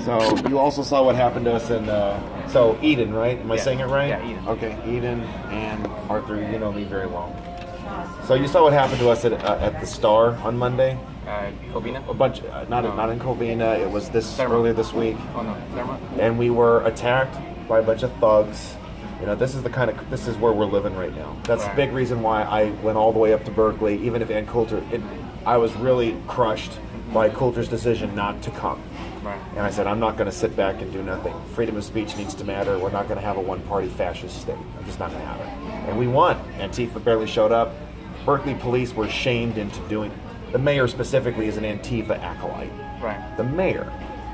So you also saw what happened to us in, so Edin, right? Am I saying it right? Yeah, Edin. Okay, Edin and Arthur, you know me very well. So you saw what happened to us at the Star on Monday? Covina? A bunch, not in Covina. It was earlier this week. Oh no, Therma. And we were attacked by a bunch of thugs. You know, this is where we're living right now. That's the big reason why I went all the way up to Berkeley, even if Ann Coulter, I was really crushed by Coulter's decision not to come. Right. And I said, I'm not going to sit back and do nothing. Freedom of speech needs to matter. We're not going to have a one-party fascist state. I'm just not going to have it. And we won. Antifa barely showed up. Berkeley police were shamed into doing. The mayor specifically is an Antifa acolyte. Right. The mayor.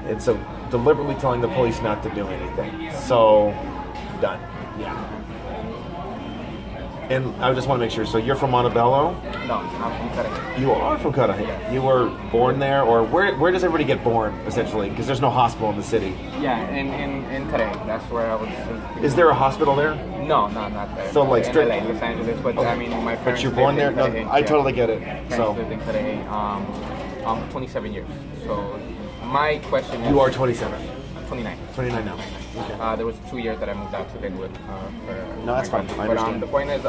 And so deliberately telling the police not to do anything. So, done. Yeah. And I just want to make sure, so you're from Montebello? No, I'm from Cudahy. You are from Cudahy? Yes. You were born there, or where does everybody get born, essentially? Because there's no hospital in the city. Yeah, in Cudahy. That's where I was. Is there a hospital there? No, not there. So like in LA, Los Angeles, but I mean my parents. But you're born there? No, I totally get it. Parents lived in Cudahy 27 years. So my question is. You are 27. 29. 29 now. Okay. There was 2 years that I moved out to Linwood. No, that's fine. I understand. The point is,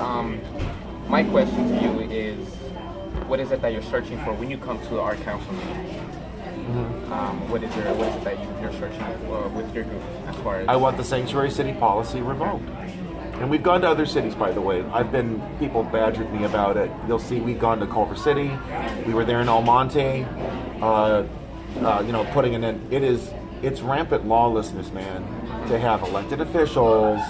my question to you is, what is it that you're searching for when you come to our council meeting? Mm-hmm. What is it that you're searching for with your group as far as? I want the sanctuary city policy revoked. And we've gone to other cities, by the way. People badgered me about it. You'll see we've gone to Culver City. We were there in El Monte, putting an end. It's rampant lawlessness, man, to have elected officials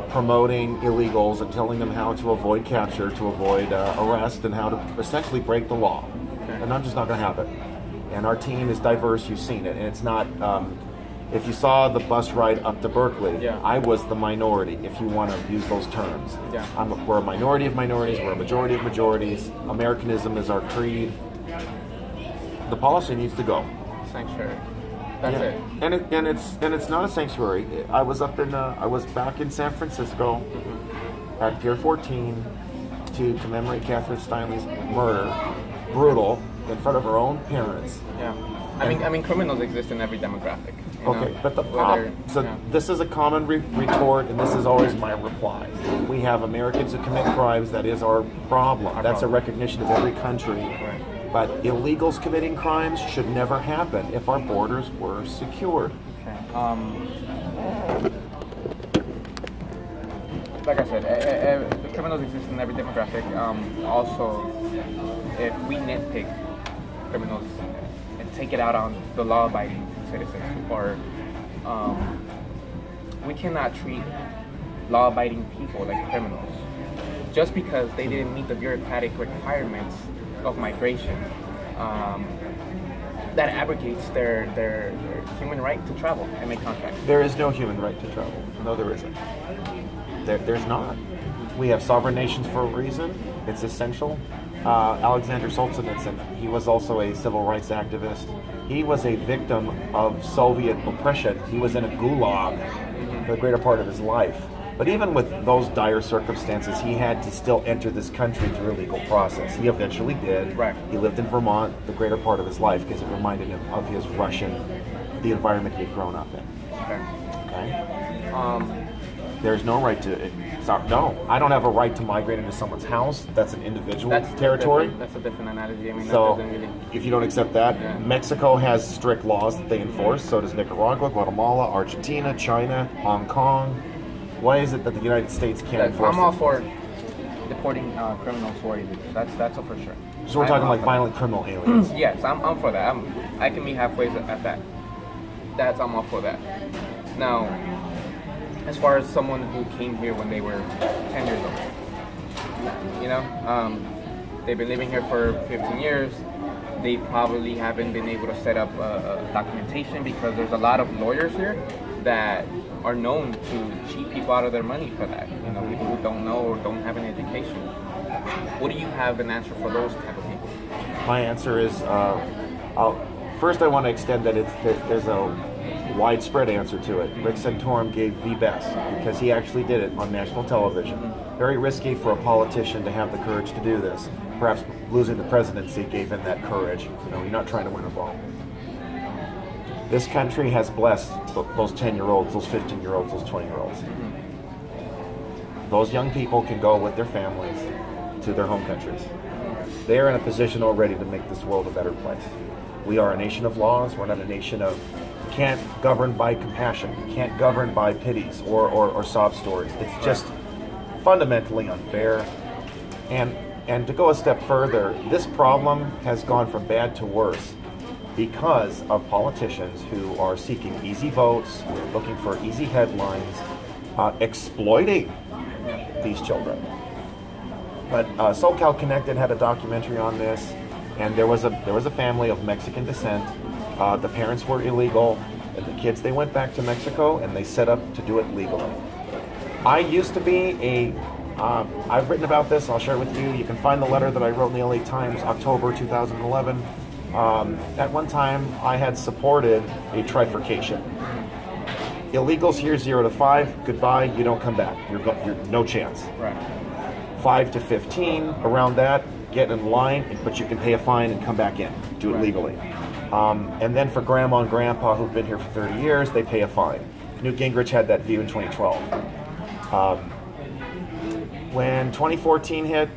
promoting illegals and telling them how to avoid capture, to avoid arrest, and how to essentially break the law. Okay. And I'm just not going to have it. And our team is diverse. You've seen it. And it's not, if you saw the bus ride up to Berkeley, I was the minority, if you want to use those terms. Yeah. We're a minority of minorities. We're a majority of majorities. Americanism is our creed. The policy needs to go. Sanctuary. That's it. And it's not a sanctuary. I was back in San Francisco at Pier 14 to commemorate Catherine Steinle's murder, brutal, in front of her own parents. Yeah. I mean, criminals exist in every demographic. Okay, but this is a common retort, and this is always my reply. We have Americans who commit crimes. That is our problem. That's a recognition of every country. Right. But illegals committing crimes should never happen if our borders were secured. Okay. Like I said, the criminals exist in every demographic. Also, if we nitpick criminals and take it out on the law-abiding citizens, or we cannot treat law-abiding people like criminals just because they didn't meet the bureaucratic requirements of migration. That abrogates their human right to travel and make contacts. There is no human right to travel. No, there isn't. There's not. We have sovereign nations for a reason. It's essential. Alexander Solzhenitsyn, he was also a civil rights activist. He was a victim of Soviet oppression. He was in a gulag for the greater part of his life. But even with those dire circumstances, he had to still enter this country through a legal process. He eventually did. Right. He lived in Vermont the greater part of his life because it reminded him of his the environment he had grown up in. Okay? There's no right to... No, I don't have a right to migrate into someone's house. That's an individual territory. That's a different analogy. I mean, so, that doesn't really... if you don't accept that, Mexico has strict laws that they enforce. So does Nicaragua, Guatemala, Argentina, China, Hong Kong. Why is it that the United States can't enforce I'm all for deporting criminals who are illegal. That's for sure. So we're talking like violent criminal aliens. Yes, I'm for that. I can meet halfway at that. I'm all for that. Now, as far as someone who came here when they were 10 years old, they've been living here for 15 years. They probably haven't been able to set up documentation because there's a lot of lawyers here that are known to cheat people out of their money for that. People who don't know or don't have an education. What do you have an answer for those type of people? My answer is, first I want to extend that there's a widespread answer to it. Rick Santorum gave the best because he actually did it on national television. Very risky for a politician to have the courage to do this. Perhaps losing the presidency gave him that courage. You're not trying to win a vote. This country has blessed those 10-year-olds, those 15-year-olds, those 20-year-olds. Those young people can go with their families to their home countries. They are in a position already to make this world a better place. We are a nation of laws. We're not a nation of, can't govern by compassion, can't govern by pities or sob stories. It's just fundamentally unfair. And to go a step further, this problem has gone from bad to worse because of politicians who are seeking easy votes, looking for easy headlines, exploiting these children. But SoCal Connected had a documentary on this, and there was a family of Mexican descent. The parents were illegal, and the kids, they went back to Mexico and they set up to do it legally. I used to be I've written about this, I'll share it with you. You can find the letter that I wrote in the LA Times, October 2011. At one time, I had supported a trifurcation. Illegals here 0 to 5, goodbye, you don't come back. You're no chance. Right. 5 to 15, around that, get in line, but you can pay a fine and come back in. Do it legally. And then for grandma and grandpa who've been here for 30 years, they pay a fine. Newt Gingrich had that view in 2012. When 2014 hit,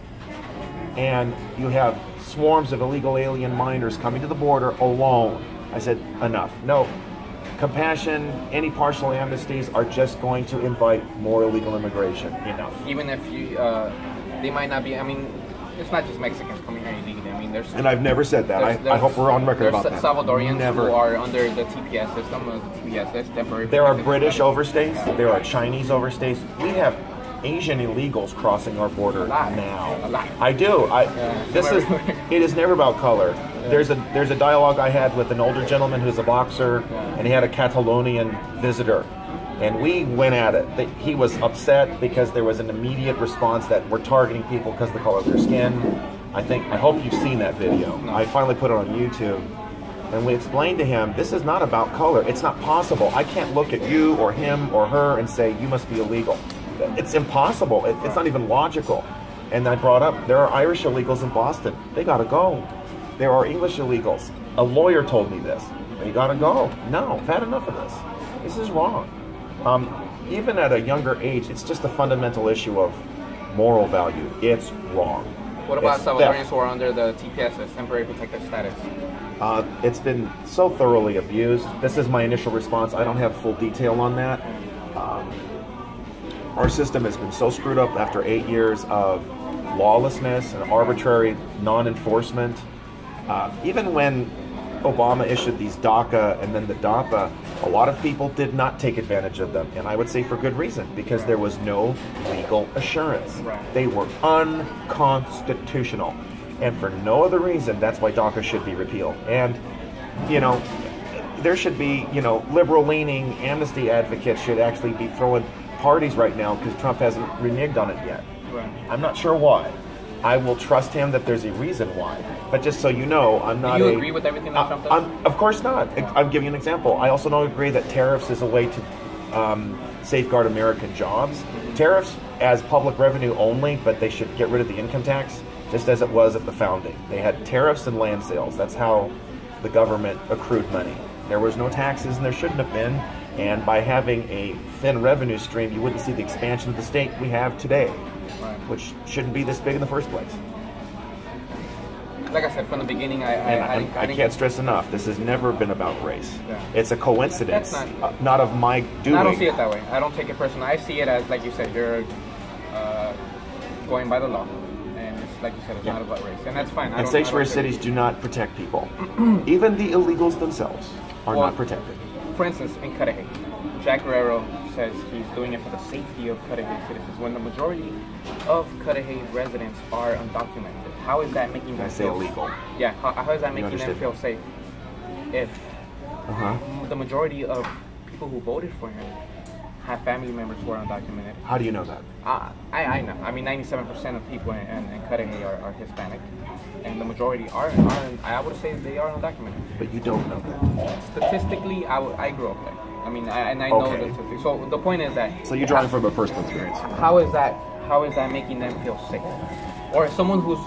and you have swarms of illegal alien minors coming to the border alone, I said, enough. No. Compassion, any partial amnesties are just going to invite more illegal immigration. Enough. Even if you, they might not be, I mean, it's not just Mexicans coming here illegally. I mean, there's... And I've never said that. I hope we're on record about that. Salvadorians who are under the TPS system, the TPS, temporary... There are British overstays. There are Chinese overstays. We have Asian illegals crossing our border now. I do. It is never about color. There's a dialogue I had with an older gentleman who's a boxer, and he had a Catalonian visitor, and we went at it. He was upset because there was an immediate response that we're targeting people because of the color of their skin. I hope you've seen that video. I finally put it on YouTube, and we explained to him, this is not about color. It's not possible. I can't look at you or him or her and say you must be illegal. It's impossible. It's not even logical. And I brought up, there are Irish illegals in Boston. They gotta go. There are English illegals. A lawyer told me this. They gotta go. No, I've had enough of this. This is wrong. Even at a younger age, it's just a fundamental issue of moral value. It's wrong. What about Salvadorians who are under the TPS, temporary protected status? It's been so thoroughly abused. This is my initial response. I don't have full detail on that. Our system has been so screwed up after 8 years of lawlessness and arbitrary non-enforcement. Even when Obama issued these DACA and then the DAPA, a lot of people did not take advantage of them. And I would say for good reason, because there was no legal assurance. Right. They were unconstitutional. And for no other reason, that's why DACA should be repealed. And, you know, there should be, you know, liberal-leaning amnesty advocates should actually be throwing parties right now because Trump hasn't reneged on it yet. Right. I'm not sure why. I will trust him that there's a reason why. But just so you know, I'm not. Do you agree with everything that Trump does? Of course not. I'm giving you an example. I also don't agree that tariffs is a way to safeguard American jobs. Tariffs as public revenue only, but they should get rid of the income tax, just as it was at the founding. They had tariffs and land sales. That's how the government accrued money. There was no taxes, and there shouldn't have been. And by having a thin revenue stream, you wouldn't see the expansion of the state we have today, which shouldn't be this big in the first place. Like I said from the beginning, I can't stress enough, this has never been about race. Yeah. It's a coincidence, not of my doing. I don't see it that way. I don't take it personally. I see it as, like you said, you're going by the law. And it's, like you said, it's not about race. And that's fine. And sanctuary cities do not protect people. Even the illegals themselves are not protected. For instance, in Cudahy, Jack Guerrero says he's doing it for the safety of Cudahy citizens when the majority of Cudahy residents are undocumented. How is that making them feel illegal? Yeah, how is that making them feel safe if the majority of people who voted for him have family members who are undocumented? How do you know that? I know. I mean, 97% of people in Cudahy are Hispanic, and the majority are I would say they are undocumented. But you don't know that. Statistically, I grew up there. I mean, I know the statistics. So the point is that... So you're drawing from a personal experience. How is that making them feel safe? Or someone who's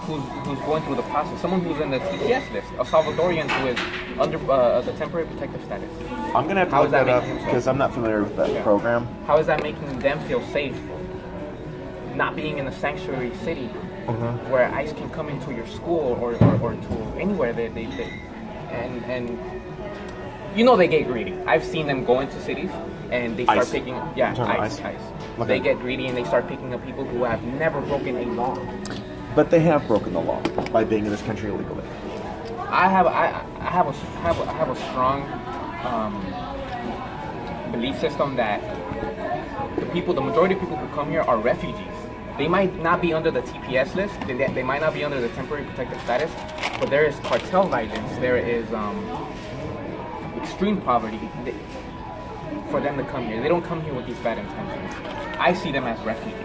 going through the process, someone who's in the TPS list, a Salvadorian who is under the temporary protective status. I'm going to have to How look is that that up making him because I'm not familiar with that program. How is that making them feel safe? Not being in a sanctuary city where ICE can come into your school or to anywhere and you know they get greedy. I've seen them go into cities and they start picking ICE. Okay. They get greedy and they start picking up people who have never broken a law. But they have broken the law by being in this country illegally. I have a strong belief system that the majority of people who come here are refugees. They might not be under the TPS list. They might not be under the temporary protective status, but there is cartel violence. There is extreme poverty for them to come here. They don't come here with these bad intentions. I see them as refugees.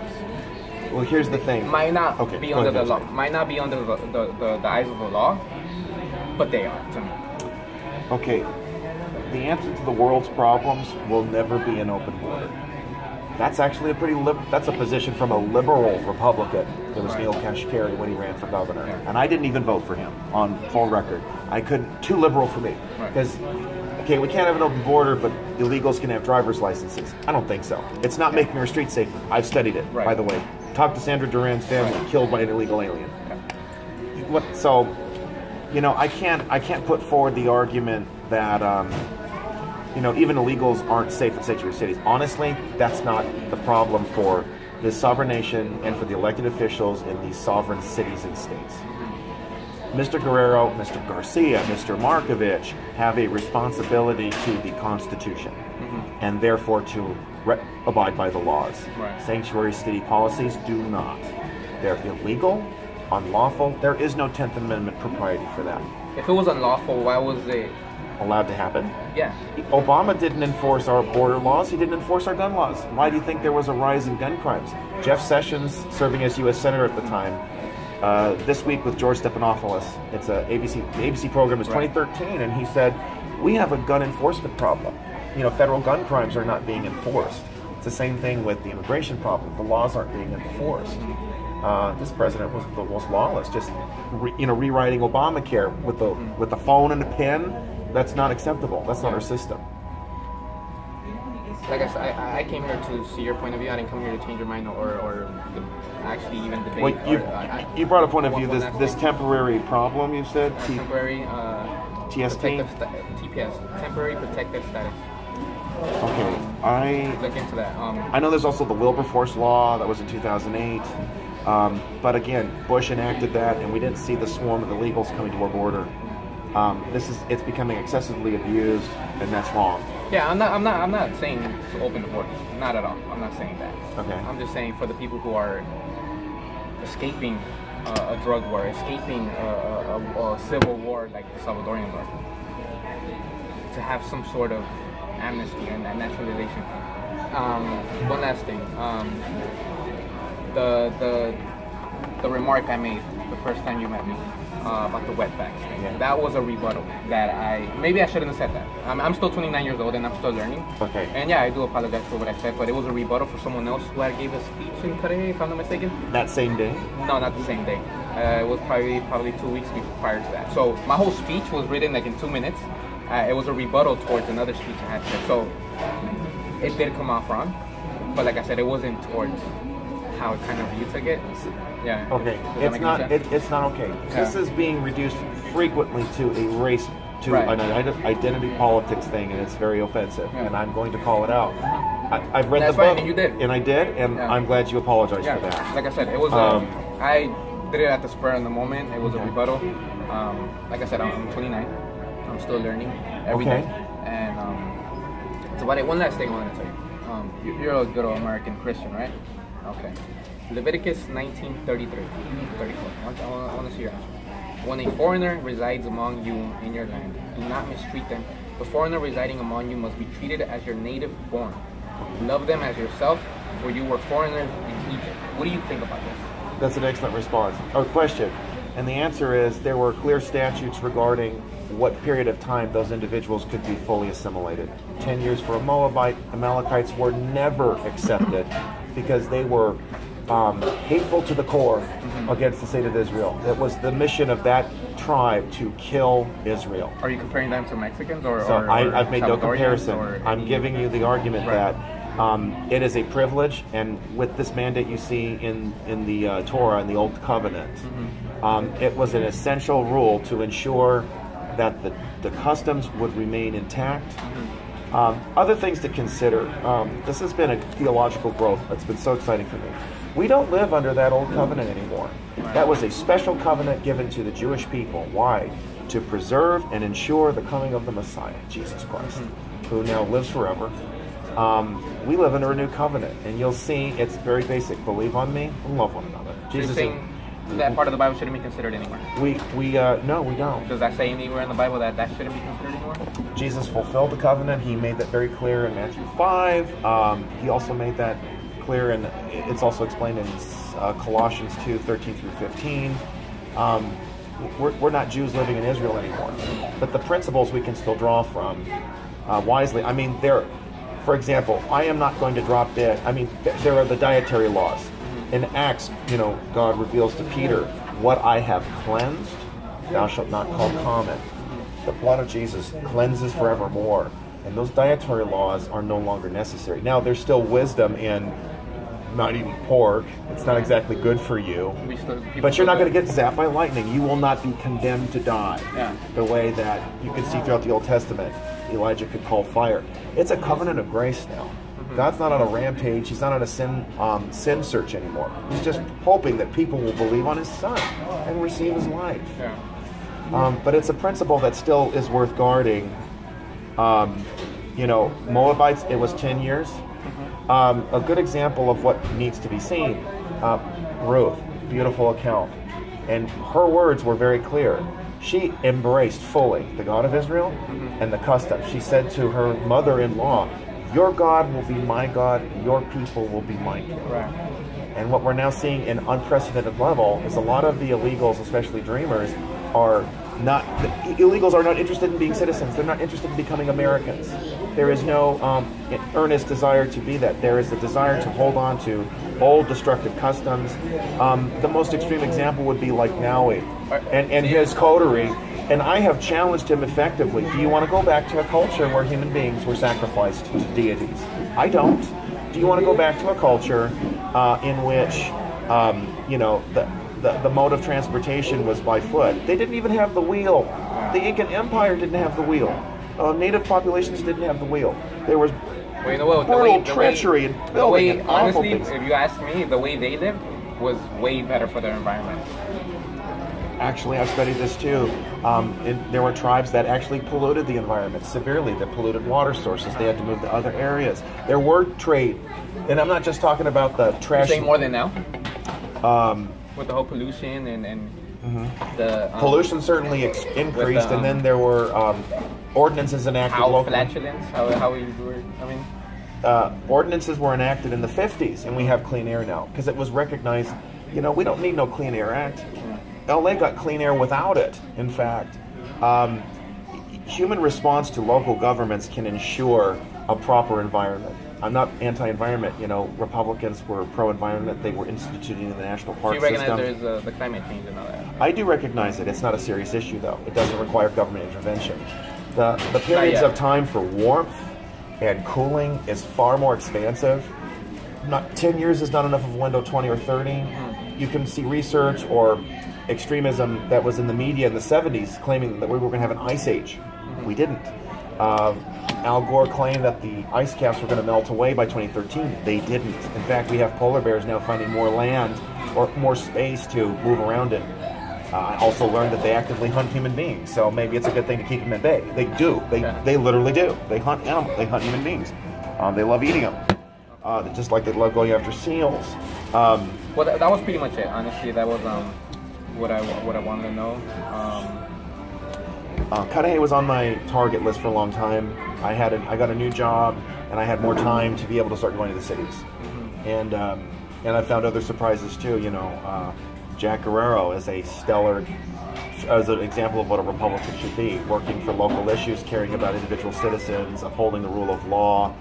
Well, here's the thing. Might not be under the law. Might not be under the eyes of the law, but they are to me. Okay. The answer to the world's problems will never be an open border. That's actually that's a position from a liberal Republican. There was Neil Kashkari when he ran for governor, and I didn't even vote for him on full record. I couldn't. Too liberal for me because. Okay, we can't have an open border, but illegals can have driver's licenses. I don't think so. It's not making our streets safer. I've studied it, by the way. Talked to Sandra Duran's family, killed by an illegal alien. So, you know, I can't put forward the argument that, you know, even illegals aren't safe in sanctuary cities. Honestly, that's not the problem for this sovereign nation and for the elected officials in these sovereign cities and states. Mr. Guerrero, Mr. Garcia, Mr. Markovich have a responsibility to the Constitution and therefore to abide by the laws. Sanctuary city policies do not. They're illegal, unlawful. There is no 10th Amendment propriety for that. If it was unlawful, why was it allowed to happen? Yeah. Obama didn't enforce our border laws. He didn't enforce our gun laws. Why do you think there was a rise in gun crimes? Jeff Sessions, serving as U.S. Senator at the time, this week with George Stephanopoulos. It's the ABC program is 2013, and he said, we have a gun enforcement problem. You know, federal gun crimes are not being enforced. It's the same thing with the immigration problem. The laws aren't being enforced. This president was the most lawless, just rewriting Obamacare with the phone and a pen. That's not acceptable. That's not our system. Like I said, I came here to see your point of view. I didn't come here to change your mind or actually even debate. Well, you brought a point of view. This temporary problem, you said? Temporary TSP? TPS, temporary protective status. Okay, I look into that. I know there's also the Wilberforce law that was in 2008. But again, Bush enacted that, and we didn't see the swarm of illegals coming to our border. It's becoming excessively abused, and that's wrong. Yeah, I'm not saying to open the borders. Not at all. I'm not saying that. Okay. I'm just saying for the people who are escaping a drug war, escaping a civil war like the Salvadorian war, to have some sort of amnesty and naturalization. One last thing. The remark I made the first time you met me about the wetbacks. Yeah. That was a rebuttal that maybe I shouldn't have said that. I'm still 29 years old and I'm still learning. Okay. And yeah, I do apologize for what I said, but it was a rebuttal for someone else who had gave a speech in Korea, if I'm not mistaken. That same day? No, not the same day. It was probably 2 weeks prior to that. So my whole speech was written like in 2 minutes. It was a rebuttal towards another speech I had said. So it did come off wrong, but like I said, it wasn't towards how kind of you took it. Yeah. Okay. It's not. It's not okay. Yeah. This is being reduced frequently to a race, to an identity politics thing, and it's very offensive. Yeah. And I'm going to call it out. I've read the book, and you did, and I did, and I'm glad you apologized for that. Like I said, it was. I did it at the spur in the moment. It was a rebuttal. Like I said, I'm 29. I'm still learning every day. And so one last thing I wanted to tell you. You're a good old American Christian, right? Okay. Leviticus 19:33, 34. I want to see your answer. When a foreigner resides among you in your land, do not mistreat them. The foreigner residing among you must be treated as your native born. Love them as yourself, for you were foreigners in Egypt. What do you think about this? That's an excellent response. Or question. And the answer is there were clear statutes regarding what period of time those individuals could be fully assimilated. 10 years for a Moabite. Amalekites were never accepted because they were hateful to the core against the state of Israel. It was the mission of that tribe to kill Israel. Are you comparing them to Mexicans or? So I've made no comparison. Or I'm giving you the argument right. that it is a privilege, and with this mandate you see in the Torah and the Old Covenant, it was an essential rule to ensure that the customs would remain intact. Other things to consider. This has been a theological growth that's been so exciting for me. We don't live under that old covenant anymore. That was a special covenant given to the Jewish people. Why? To preserve and ensure the coming of the Messiah, Jesus Christ, who now lives forever. We live under a new covenant, and you'll see it's very basic. Believe on me, love one another. Jesus is, that part of the Bible shouldn't be considered anymore. No, we don't. Does that say anywhere in the Bible that shouldn't be considered anymore? Jesus fulfilled the covenant. He made that very clear in Matthew 5. He also made that clear, and it's also explained in Colossians 2:13 through 15. We're not Jews living in Israel anymore, but the principles we can still draw from wisely. I mean, for example, I am not going to drop dead. I mean, there are the dietary laws. In Acts, God reveals to Peter, what I have cleansed, thou shalt not call common. The blood of Jesus cleanses forevermore. And those dietary laws are no longer necessary. Now, there's still wisdom in not eating pork. It's not exactly good for you. But you're not going to get zapped by lightning. You will not be condemned to die. Yeah. The way that you can see throughout the Old Testament, Elijah could call fire. It's a covenant of grace now. God's not on a rampage. He's not on a sin search anymore. He's just hoping that people will believe on his Son and receive his life. Yeah. But it's a principle that still is worth guarding. Moabites, it was 10 years. A good example of what needs to be seen, Ruth, beautiful account. And her words were very clear. She embraced fully the God of Israel and the customs. She said to her mother-in-law, your God will be my God, your people will be my people. Right. And what we're now seeing in unprecedented level is a lot of the illegals, especially dreamers, are not interested in being citizens. They're not interested in becoming Americans. There is no earnest desire to be that. There is a desire to hold on to old destructive customs. The most extreme example would be like Maui and his coterie. And I have challenged him effectively. Do you want to go back to a culture where human beings were sacrificed to deities? I don't. Do you want to go back to a culture in which, the mode of transportation was by foot? They didn't even have the wheel. The Incan Empire didn't have the wheel. Native populations didn't have the wheel. There was brutal treachery and building and awful things. If you ask me, the way they lived was way better for their environment. Actually, I've studied this too. There were tribes that actually polluted the environment severely, that polluted water sources. They had to move to other areas. There were trade, and I'm not just talking about the trash. You're saying more than now? With the whole pollution and the... pollution certainly increased, and then there were ordinances enacted locally. Flatulence? How we were, ordinances were enacted in the 50s, and we have clean air now, because it was recognized, we don't need no Clean Air Act. LA got clean air without it. In fact, human response to local governments can ensure a proper environment. I'm not anti-environment. Republicans were pro-environment. They were instituting the national park system. So you recognize there's the climate change and all that? I do recognize it. It's not a serious issue, though. It doesn't require government intervention. The periods of time for warmth and cooling is far more expansive. 10 years is not enough of a window, 20 or 30. You can see research or extremism that was in the media in the 70s claiming that we were going to have an ice age. We didn't. Al Gore claimed that the ice caps were going to melt away by 2013. They didn't. In fact, we have polar bears now finding more land or more space to move around in. I also learned that they actively hunt human beings, so maybe it's a good thing to keep them at bay. They do. They literally do. They hunt animals. They hunt human beings. They love eating them. Just like they love going after seals. Well, that was pretty much it. Honestly, that was what I wanted to know. Cudahy was on my target list for a long time. I got a new job, and I had more time to be able to start going to the cities. And I found other surprises too. Jack Guerrero is as an example of what a Republican should be, working for local issues, caring about individual citizens, upholding the rule of law,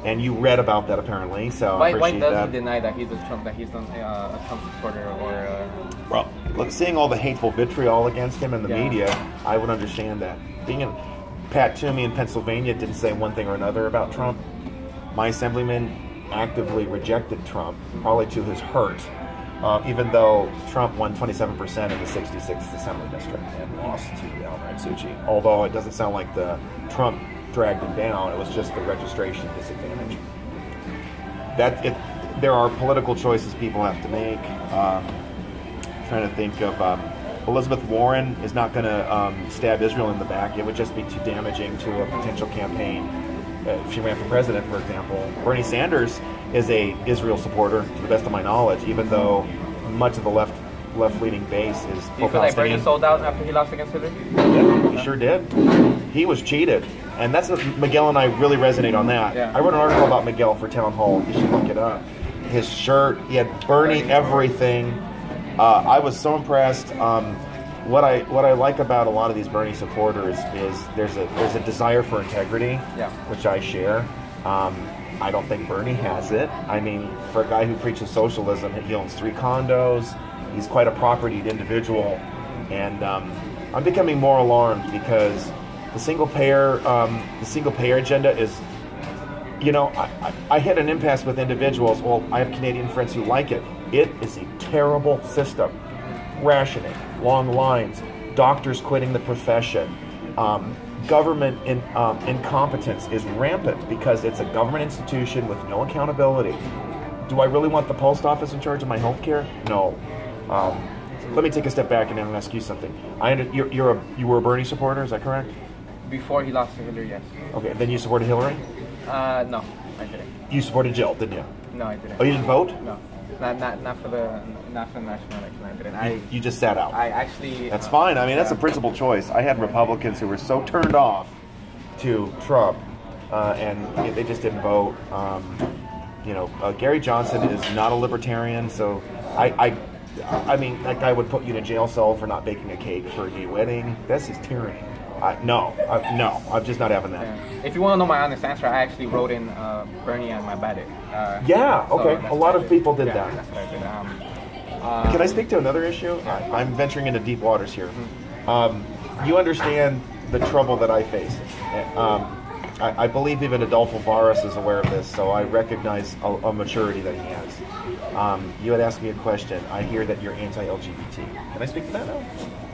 And you read about that apparently, so Why I appreciate does that. he deny that he's a Trump supporter or? Well, look, seeing all the hateful vitriol against him in the Yeah. media, I would understand that. Pat Toomey in Pennsylvania didn't say one thing or another about Trump. My assemblyman actively rejected Trump, probably to his hurt, even though Trump won 27% in the 66th Assembly District and lost to Alvin Succi. Although it doesn't sound like the Trump dragged him down, it was just the registration disadvantage. There are political choices people have to make. Trying to think of Elizabeth Warren is not going to stab Israel in the back. It would just be too damaging to a potential campaign. If she ran for president, for example. Bernie Sanders is a Israel supporter, to the best of my knowledge, even though much of the left-leaning base is Do you feel like Bernie Palestinian. sold out after he lost against Hillary? Yeah, he sure did. He was cheated. And that's what Miguel and I really resonate on that. Yeah. I wrote an article about Miguel for Town Hall. You should look it up. His shirt, he had Bernie everything. I was so impressed. What I like about a lot of these Bernie supporters is there's a desire for integrity, Yeah. which I share. I don't think Bernie has it. I mean, for a guy who preaches socialism, he owns 3 condos. He's quite a propertied individual, and I'm becoming more alarmed because the single payer agenda is. You know, I hit an impasse with individuals. Well, I have Canadian friends who like it. It is a terrible system. Rationing, long lines, doctors quitting the profession, government incompetence is rampant because it's a government institution with no accountability. Do I really want the post office in charge of my health care? No. Let me take a step back and ask you something. You were a Bernie supporter, is that correct? Before he lost to Hillary, yes. Okay, then you supported Hillary? No, I didn't. You supported Jill, didn't you? No, I didn't. Oh, you didn't vote? No, not for the national election. I didn't. You just sat out. I actually. That's fine. I mean, that's a principled choice. I had Republicans who were so turned off to Trump, and they just didn't vote. Gary Johnson is not a libertarian, so I mean, that guy would put you in a jail cell for not baking a cake for a gay wedding. This is tyranny. No, I'm just not having that. Yeah. If you want to know my honest answer, I actually wrote in Bernie on my ballot. Okay. A lot of people did that. That's what I did. Can I speak to another issue? Yeah. I'm venturing into deep waters here. You understand the trouble that I face. I believe even Adolfo Varas is aware of this, so I recognize a maturity that he has. You had asked me a question. I hear that you're anti-LGBT. Can I speak to that now?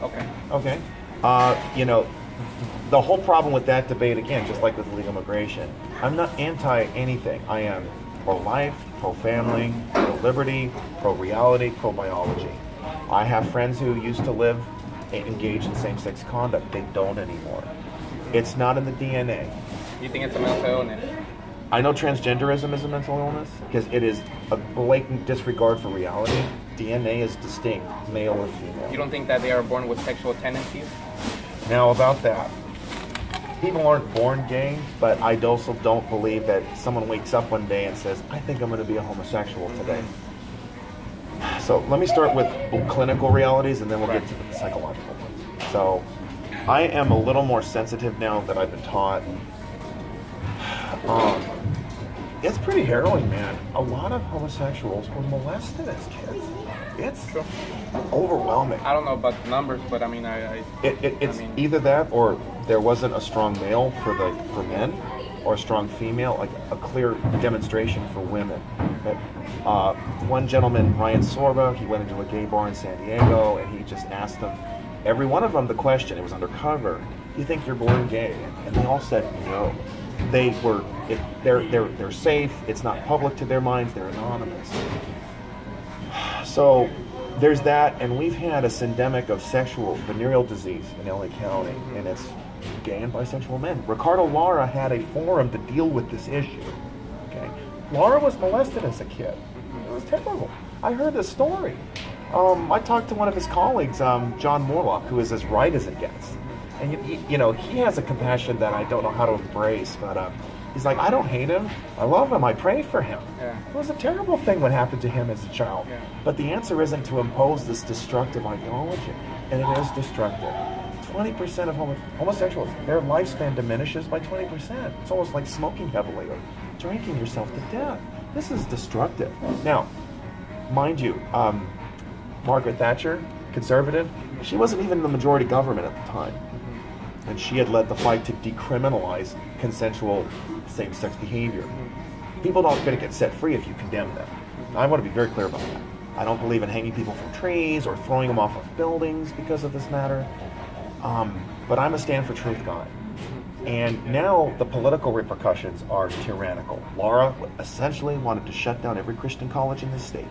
Okay. Okay. The whole problem with that debate, again, just like with legal immigration, I'm not anti-anything. I am pro-life, pro-family, pro-liberty, pro-reality, pro-biology. I have friends who used to live engaged in same-sex conduct. They don't anymore. It's not in the DNA. You think it's a mental illness? I know transgenderism is a mental illness because it is a blatant disregard for reality. DNA is distinct, male or female. You don't think that they are born with sexual tendencies? Now about that, people aren't born gay, but I also don't believe that someone wakes up one day and says, I think I'm going to be a homosexual today. So let me start with clinical realities and then we'll get to the psychological ones. So I am a little more sensitive now that I've been taught. It's pretty harrowing, man. A lot of homosexuals were molested as kids. It's overwhelming. I don't know about the numbers, but I mean, It's either that or there wasn't a strong male for men, or a strong female, like a clear demonstration for women. One gentleman, Ryan Sorba, he went into a gay bar in San Diego, and he just asked them, every one of them, the question. It was undercover. Do you think you're born gay? And they all said no. They're safe. It's not public to their minds. They're anonymous. So there's that, and we've had a syndemic of sexual venereal disease in LA County, and it's gay and bisexual men. Ricardo Lara had a forum to deal with this issue. Okay, Lara was molested as a kid. It was terrible. I heard this story. I talked to one of his colleagues, John Morlock, who is as right as it gets. And he has a compassion that I don't know how to embrace, but he's like, I don't hate him. I love him. I pray for him. Yeah. It was a terrible thing what happened to him as a child. Yeah. But the answer isn't to impose this destructive ideology. And it is destructive. 20% of homosexuals, their lifespan diminishes by 20%. It's almost like smoking heavily or drinking yourself to death. This is destructive. Now, mind you, Margaret Thatcher, conservative, she wasn't even in the majority government at the time. And she had led the fight to decriminalize consensual same-sex behavior. People aren't going to get set free if you condemn them. I want to be very clear about that. I don't believe in hanging people from trees or throwing them off of buildings because of this matter. But I'm a stand for truth guy. And now the political repercussions are tyrannical. Laura essentially wanted to shut down every Christian college in this state.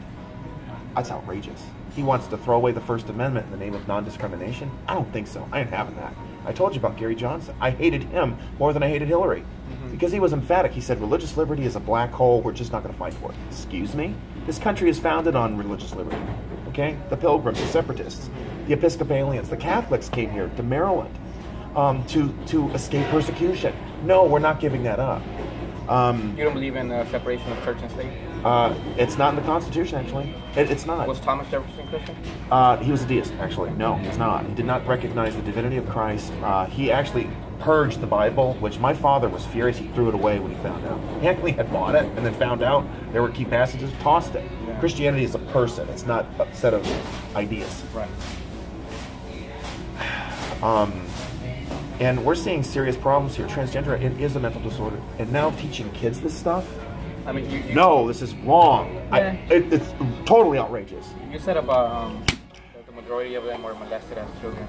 That's outrageous. He wants to throw away the First Amendment in the name of non-discrimination? I don't think so. I ain't having that. I told you about Gary Johnson. I hated him more than I hated Hillary. Because he was emphatic. He said religious liberty is a black hole. We're just not going to fight for it. Excuse me? This country is founded on religious liberty. Okay? The Pilgrims, the Separatists, the Episcopalians, the Catholics came here to Maryland to escape persecution. No, we're not giving that up. You don't believe in the separation of church and state? It's not in the Constitution, actually. It's not. Was Thomas Jefferson Christian? He was a deist, actually. No, he's not. He did not recognize the divinity of Christ. He actually purged the Bible, which my father was furious. He threw it away when he found out. He actually had bought it and then found out there were key passages, tossed it. Yeah. Christianity is a person. It's not a set of ideas. Right. And we're seeing serious problems here. Transgender, it is a mental disorder. And now teaching kids this stuff? I mean, no, this is wrong. Yeah. It's totally outrageous. You said about the majority of them were molested as children.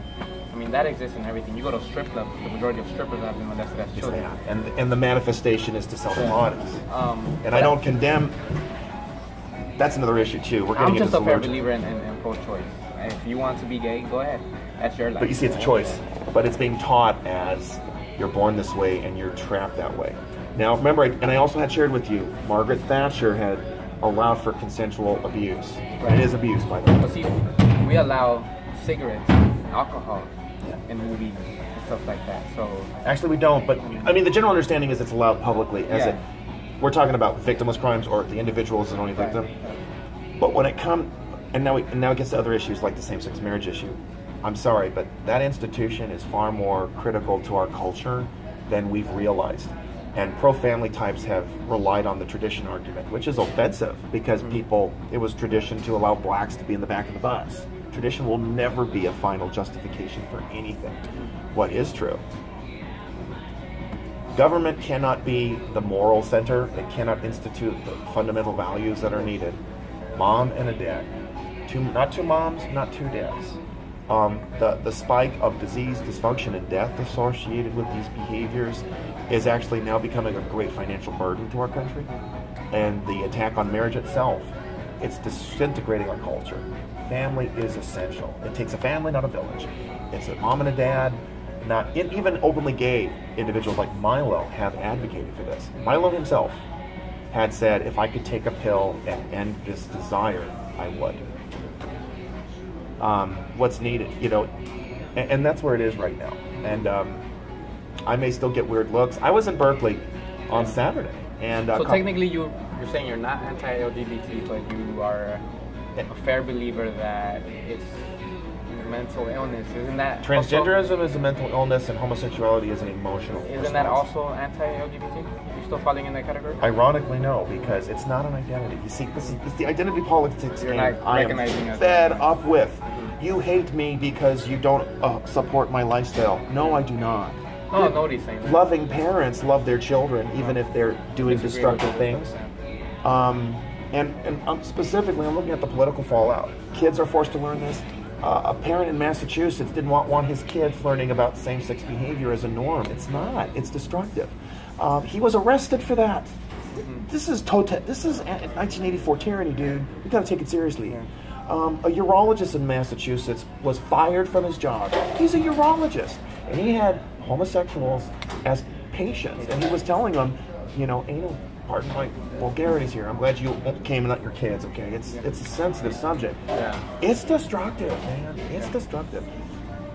I mean, that exists in everything. You go to strip clubs, the majority of strippers have been molested as children. Yes, they have. And the manifestation is to sell their bodies. And I don't condemn. That's another issue too. We're getting I'm just a fair believer in pro-choice. And if you want to be gay, go ahead. That's your life. But you see, it's a choice. But it's being taught as you're born this way and you're trapped that way. Now, remember, and I also had shared with you, Margaret Thatcher had allowed for consensual abuse. Right. It is abuse, by the way. But see, we allow cigarettes, alcohol, in movies and stuff like that. So actually, we don't. But I mean, the general understanding is it's allowed publicly. As we're talking about victimless crimes or the individual is an only victim. But when it comes, and now it gets to other issues like the same-sex marriage issue. I'm sorry, but that institution is far more critical to our culture than we've realized. And pro-family types have relied on the tradition argument, which is offensive because it was tradition to allow blacks to be in the back of the bus. Tradition will never be a final justification for anything. What is true? Government cannot be the moral center. It cannot institute the fundamental values that are needed. Mom and a dad. Not two moms, not two dads. The spike of disease, dysfunction, and death associated with these behaviors is actually now becoming a great financial burden to our country. And the attack on marriage itself, it's disintegrating our culture. Family is essential. It takes a family, not a village. It's a mom and a dad. Even openly gay individuals like Milo have advocated for this. Milo himself had said, if I could take a pill and end this desire, I would. What's needed, and that's where it is right now. And I may still get weird looks. I was in Berkeley on Saturday, and so technically you're saying you're not anti-LGBT, but you are a fair believer that it's mental illness. Isn't that transgenderism is a mental illness and homosexuality is an emotional response. That also anti-LGBT? You're still falling in that category? Ironically, no, because it's not an identity. You see, this is the identity politics game I am fed up with. You hate me because you don't support my lifestyle. No, I do not. No, nobody's saying that. Loving parents love their children even if they're doing destructive things. And specifically, I'm looking at the political fallout. Kids are forced to learn this. A parent in Massachusetts didn't want his kids learning about same-sex behavior as a norm. It's not. It's destructive. He was arrested for that. This is 1984 tyranny, dude. We gotta take it seriously. A urologist in Massachusetts was fired from his job. He's a urologist, and he had homosexuals as patients, and he was telling them, anal. Pardon my vulgarities here. I'm glad you came and not your kids, okay? It's a sensitive subject. Yeah. It's destructive, man. It's destructive.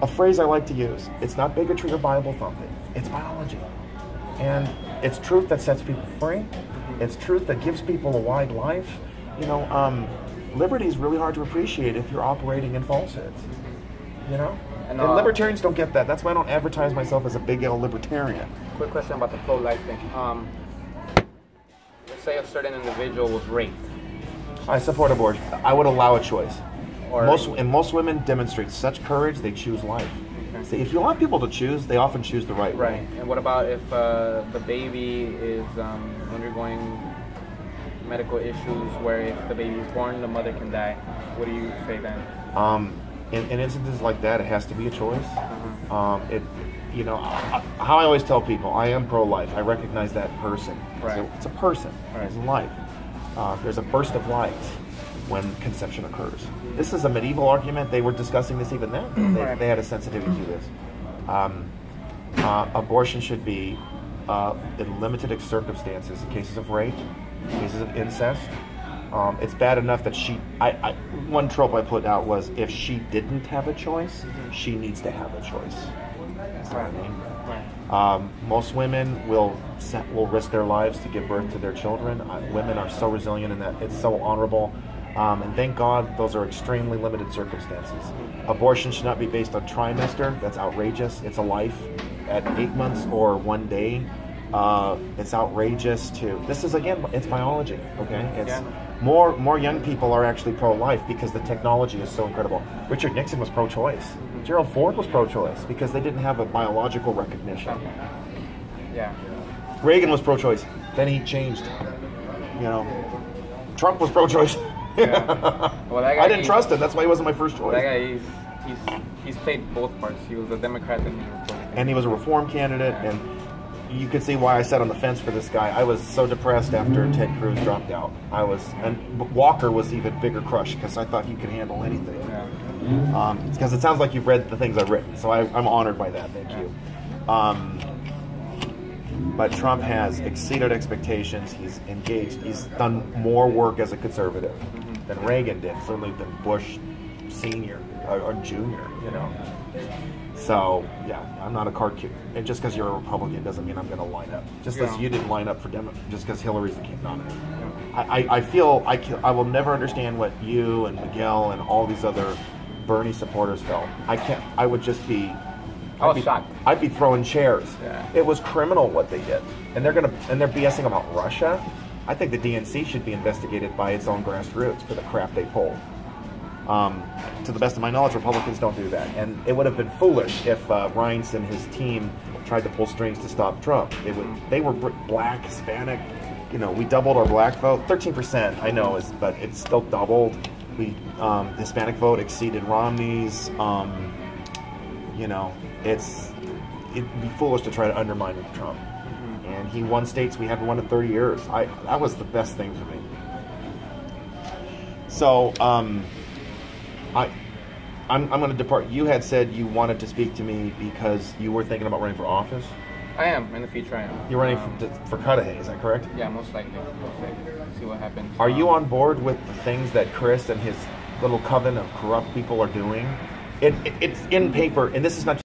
A phrase I like to use, it's not bigotry or Bible thumping. It's biology. And it's truth that sets people free. It's truth that gives people a wide life. Liberty is really hard to appreciate if you're operating in falsehoods. And libertarians don't get that. That's why I don't advertise myself as a big L libertarian. Quick question about the pro-life thing. Let's say a certain individual was raped. I support abortion. I would allow a choice. Or Most women demonstrate such courage, they choose life. Okay. See, if you want people to choose, they often choose the right way. Right. And what about if the baby is undergoing medical issues where if the baby is born, the mother can die? What do you say then? In instances like that, it has to be a choice. You know, how I always tell people, I am pro-life. I recognize that person. Right. It's a person. Right. It's life. There's a burst of light when conception occurs. This is a medieval argument. They were discussing this even then. They had a sensitivity to this. Abortion should be in limited circumstances, in cases of rape, cases of incest. It's bad enough that one trope I put out was if she didn't have a choice, she needs to have a choice. That's what I mean. Most women will risk their lives to give birth to their children. Women are so resilient in that. It's so honorable. And thank God those are extremely limited circumstances. Abortion should not be based on trimester. That's outrageous. It's a life at 8 months or 1 day. It's outrageous to. This is, again, it's biology. Okay, it's more young people are actually pro-life because the technology is so incredible. Richard Nixon was pro-choice. Gerald Ford was pro-choice because they didn't have a biological recognition. Yeah. Reagan was pro-choice. Then he changed. You know, Trump was pro-choice. Yeah. Well, that guy, I didn't trust him. That's why he wasn't my first choice. That guy, he's played both parts. He was a Democrat and a Republican. And he was a reform candidate, and you could see why I sat on the fence for this guy. I was so depressed after Ted Cruz dropped out. And Walker was even bigger crush because I thought he could handle anything. Yeah. Because it sounds like you've read the things I've written, so I'm honored by that. Thank you. But Trump has exceeded expectations. He's engaged. He's done more work as a conservative than Reagan did, certainly than Bush Senior or Junior. You know. So yeah, I'm not a card kid. And just because you're a Republican doesn't mean I'm going to line up. Just as you didn't line up for Democrat, just because Hillary's the nominee. I feel I will never understand what you and Miguel and all these other Bernie supporters felt. I would just be. I was shocked. I'd be throwing chairs. Yeah. It was criminal what they did, and they're BSing about Russia. I think the DNC should be investigated by its own grassroots for the crap they pulled. To the best of my knowledge, Republicans don't do that, and it would have been foolish if Reince and his team tried to pull strings to stop Trump. They were black, Hispanic. You know, we doubled our black vote, 13%. I know, but it's still doubled. The Hispanic vote exceeded Romney's. You know, it'd be foolish to try to undermine Trump. And he won states we haven't won in 30 years. That was the best thing for me. So, I'm going to depart. You had said you wanted to speak to me because you were thinking about running for office? I am. In the future, I am. You're running for Cudahy, is that correct? Yeah, most likely. See what happens. Are you on board with the things that Chris and his little coven of corrupt people are doing? It's in paper, and this is not